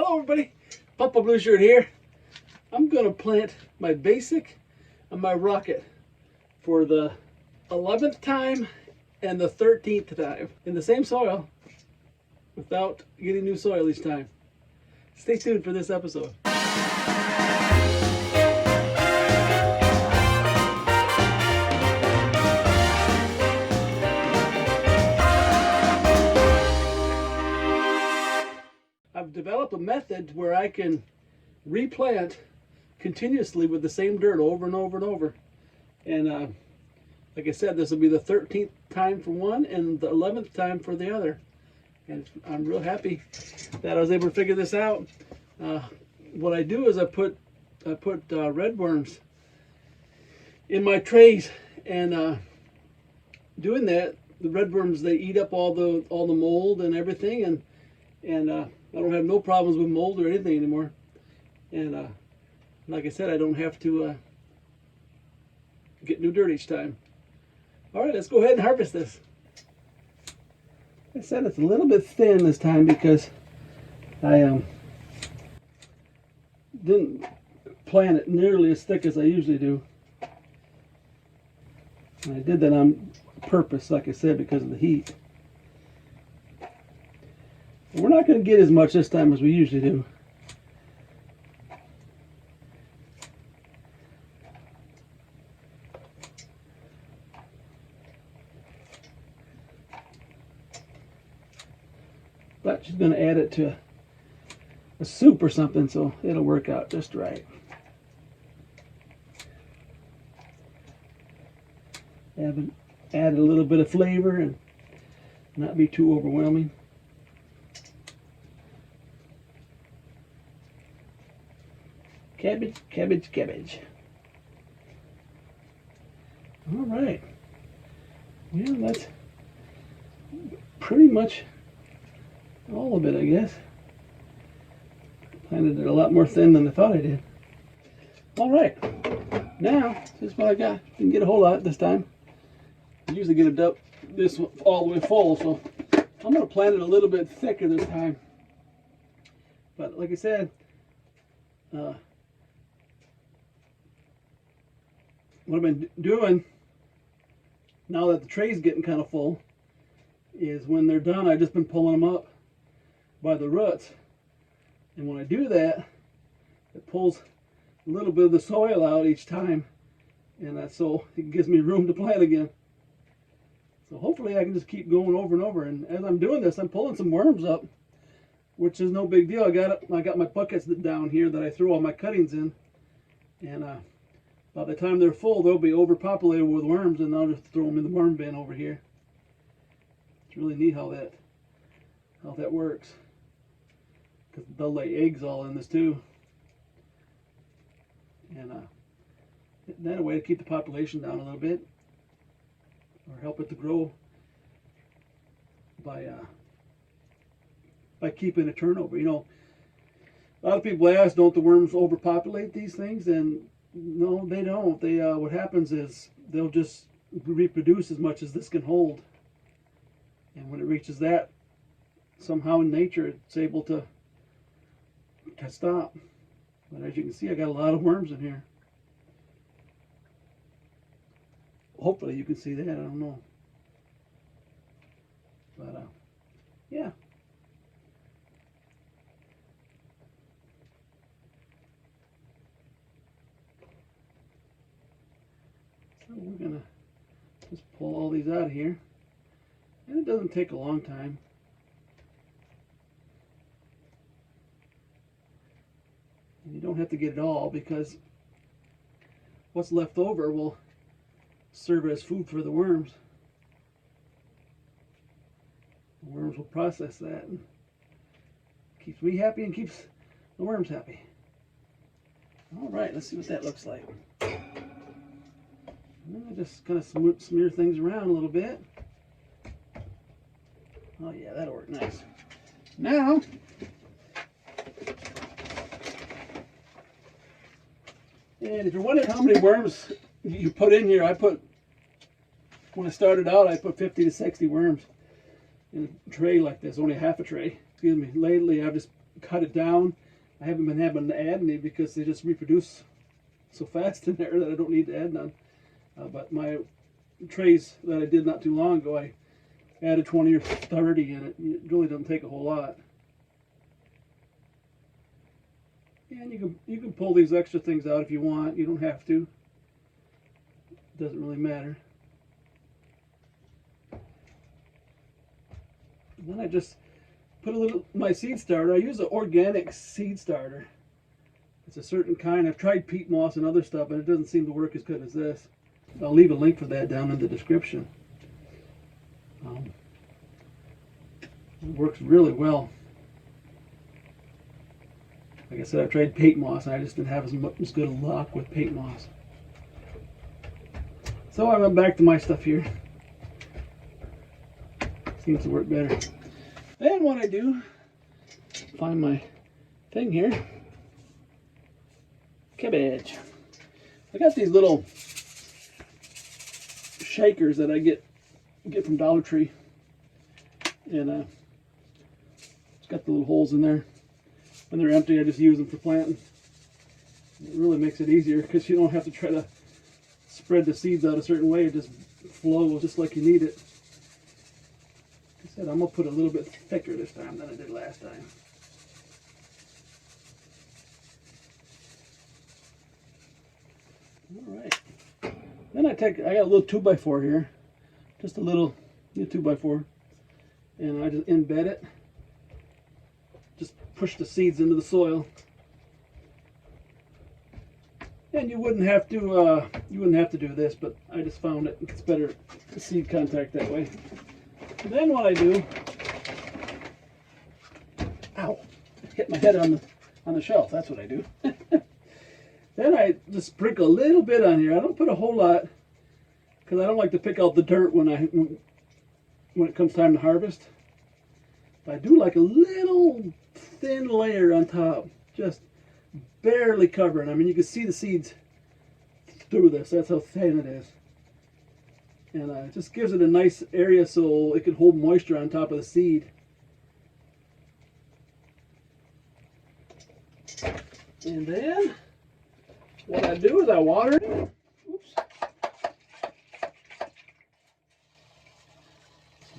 Hello everybody, Papa Blue Shirt here. I'm going to plant my basic and my rocket for the 11th time and the 13th time in the same soil without getting new soil each time. Stay tuned for this episode. I've developed a method where I can replant continuously with the same dirt over and over and over. And like I said, this will be the 13th time for one and the 11th time for the other. And I'm real happy that I was able to figure this out. What I do is I put red worms in my trays, and doing that, the red worms, they eat up all the mold and everything, and I don't have no problems with mold or anything anymore. And like I said, I don't have to get new dirt each time. All right, let's go ahead and harvest this. Like I said, it's a little bit thin this time because I didn't plant it nearly as thick as I usually do. And I did that on purpose, like I said, because of the heat. And we're not going to get as much this time as we usually do. But she's going to add it to a soup or something, so it'll work out just right. Add a little bit of flavor and not be too overwhelming. Cabbage, cabbage, cabbage. All right. Yeah, that's pretty much all of it, I guess. Planted it a lot more thin than I thought I did. All right. Now, this is what I got. Didn't get a whole lot this time. I usually get it up this all the way full, so I'm going to plant it a little bit thicker this time. But like I said, what I've been doing now that the tray's getting kind of full is when they're done, I've just been pulling them up by the roots. And when I do that, it pulls a little bit of the soil out each time, and that's so it gives me room to plant again. So hopefully I can just keep going over and over. And as I'm doing this, I'm pulling some worms up, which is no big deal. I got my buckets down here that I throw all my cuttings in, and by the time they're full, they'll be overpopulated with worms, and I'll just throw them in the worm bin over here. It's really neat how that works, because they'll lay eggs all in this too, and that a way to keep the population down a little bit, or help it to grow by keeping a turnover. You know, a lot of people ask, don't the worms overpopulate these things? And no, they don't. They what happens is they'll just reproduce as much as this can hold, and when it reaches that, somehow in nature it's able to stop. But as you can see, I got a lot of worms in here. Hopefully you can see that. I don't know, but yeah. So we're gonna just pull all these out of here, and it doesn't take a long time. And you don't have to get it all, because what's left over will serve as food for the worms. The worms will process that, and keeps me happy and keeps the worms happy. All right, let's see what that looks like. I'll just kind of smear things around a little bit. Oh yeah, that'll work nice. Now, and if you're wondering how many worms you put in here, when I started out, I put 50 to 60 worms in a tray like this, only half a tray. Excuse me. Lately, I've just cut it down. I haven't been having to add any because they just reproduce so fast in there that I don't need to add none. But my trays that I did not too long ago, I added 20 or 30 in it. It really doesn't take a whole lot. And you can pull these extra things out if you want. You don't have to. It doesn't really matter. And then I just put a little my seed starter. I use an organic seed starter. It's a certain kind. I've tried peat moss and other stuff, and it doesn't seem to work as good as this. I'll leave a link for that down in the description. It works really well. Like I said, I've tried peat moss, and I just didn't have as good a luck with peat moss. So I went back to my stuff here. Seems to work better. And what I do, find my thing here. Cabbage. I got these little shakers that I get from Dollar Tree, and it's got the little holes in there. When they're empty, I just use them for planting. It really makes it easier because you don't have to try to spread the seeds out a certain way. It just flows just like you need it. Like I said, I'm gonna put a little bit thicker this time than I did last time. All right. Then I got a little 2x4 here, just a little 2x4, and I just embed it. Just push the seeds into the soil, and you wouldn't have to do this, but I just found it's better to seed contact that way. And then what I do, ow, hit my head on the shelf. That's what I do. Then I just sprinkle a little bit on here. I don't put a whole lot because I don't like to pick out the dirt when it comes time to harvest. But I do like a little thin layer on top, just barely covering. I mean, you can see the seeds through this. That's how thin it is. And it just gives it a nice area so it can hold moisture on top of the seed. And then what I do is I water it. Oops.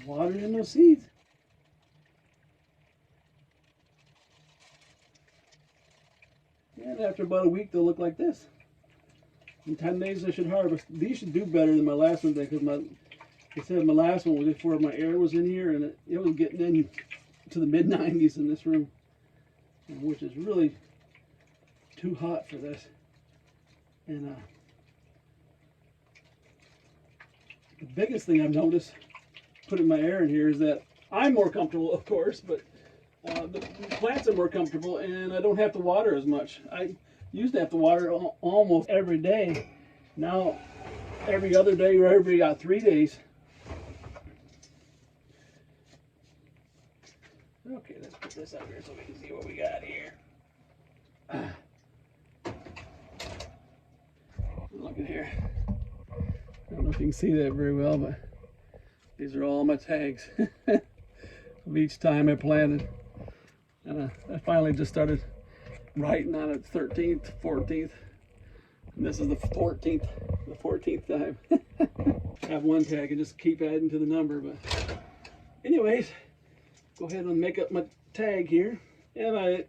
Water in those seeds. And after about a week, they'll look like this. In 10 days, I should harvest. These should do better than my last one because like I said, my last one was before my air was in here, and it was getting in to the mid-90s in this room, which is really too hot for this. And the biggest thing I've noticed putting my air in here is that I'm more comfortable, of course, but the plants are more comfortable, and I don't have to water as much. I used to have to water almost every day. Now, every other day or every 3 days. Okay, let's put this up here so we can see what we got here. Look at here. I don't know if you can see that very well, but these are all my tags of each time I planted. And I finally just started writing on it 13th, 14th. And this is the 14th time. I have one tag and just keep adding to the number. But anyways, go ahead and make up my tag here. And I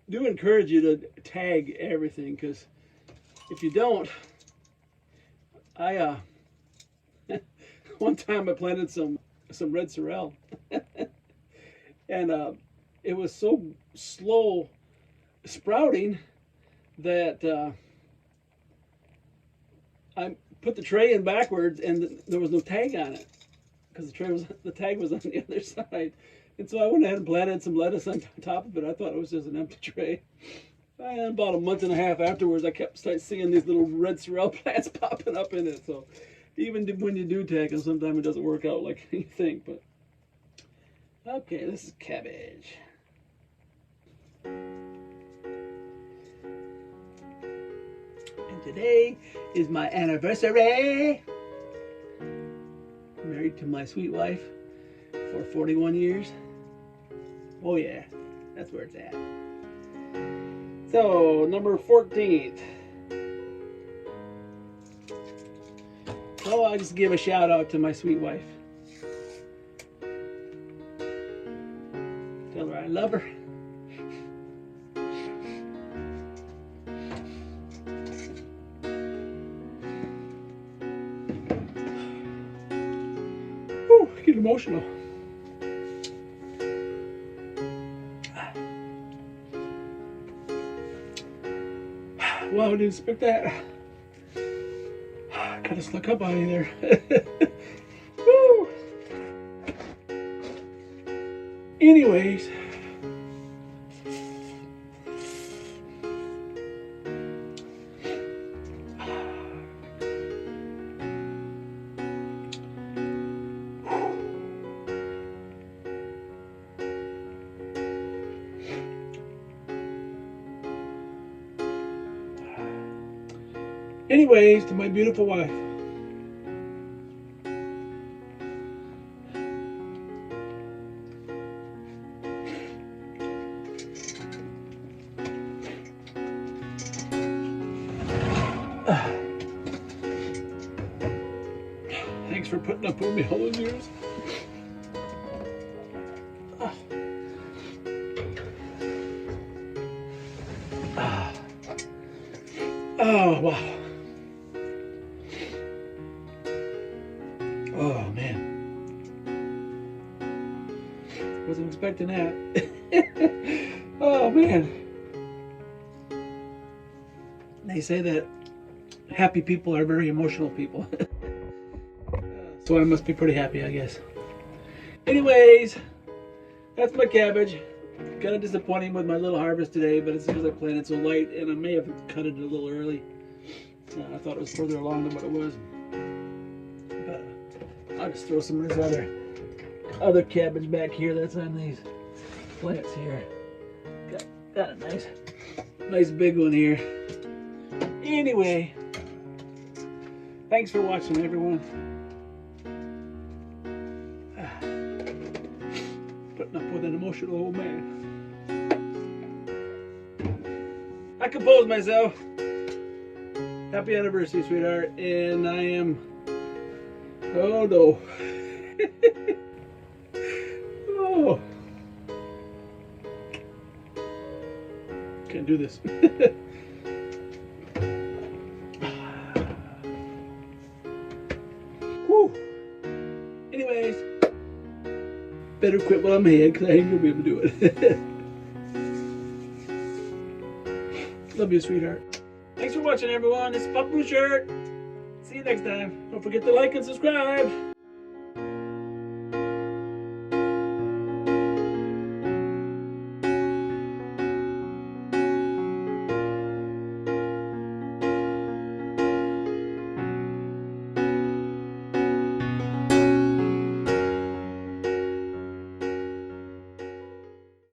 do encourage you to tag everything, because if you don't, one time I planted some red sorrel, and it was so slow sprouting that I put the tray in backwards, and there was no tag on it because the tag was on the other side. And so I went ahead and planted some lettuce on top of it. I thought it was just an empty tray. And about a month and a half afterwards, I kept seeing these little red sorrel plants popping up in it. So even when you do tag them, sometimes it doesn't work out like you think. But okay, this is cabbage. And today is my anniversary. Married to my sweet wife for 41 years. Oh yeah. That's where it's at. So, number 14th. Well, I'll just give a shout out to my sweet wife. Tell her I love her. Whew, I get emotional. Wow, I didn't expect that. Gotta snuck up out of there. Woo. Anyways. Anyways, to my beautiful wife. Thanks for putting up with me all those years. Oh, wow. Oh, man. Wasn't expecting that. Oh, man. They say that happy people are very emotional people. So I must be pretty happy, I guess. Anyways, that's my cabbage. Kind of disappointing with my little harvest today, but as soon as I planted so light, and I may have cut it a little early. I thought it was further along than what it was. But I'll just throw some of this other cabbage back here that's on these plants here. Got a nice big one here. Anyway, thanks for watching, everyone. Putting up with an emotional old man. I composed myself. Happy anniversary, sweetheart. And I am... Oh, no. Oh. Can't do this. Whew. Anyways, better quit while I'm ahead because I ain't gonna be able to do it. Love you, sweetheart. Thanks for watching, everyone. This is Pup Blue Shirt. See you next time. Don't forget to like and subscribe.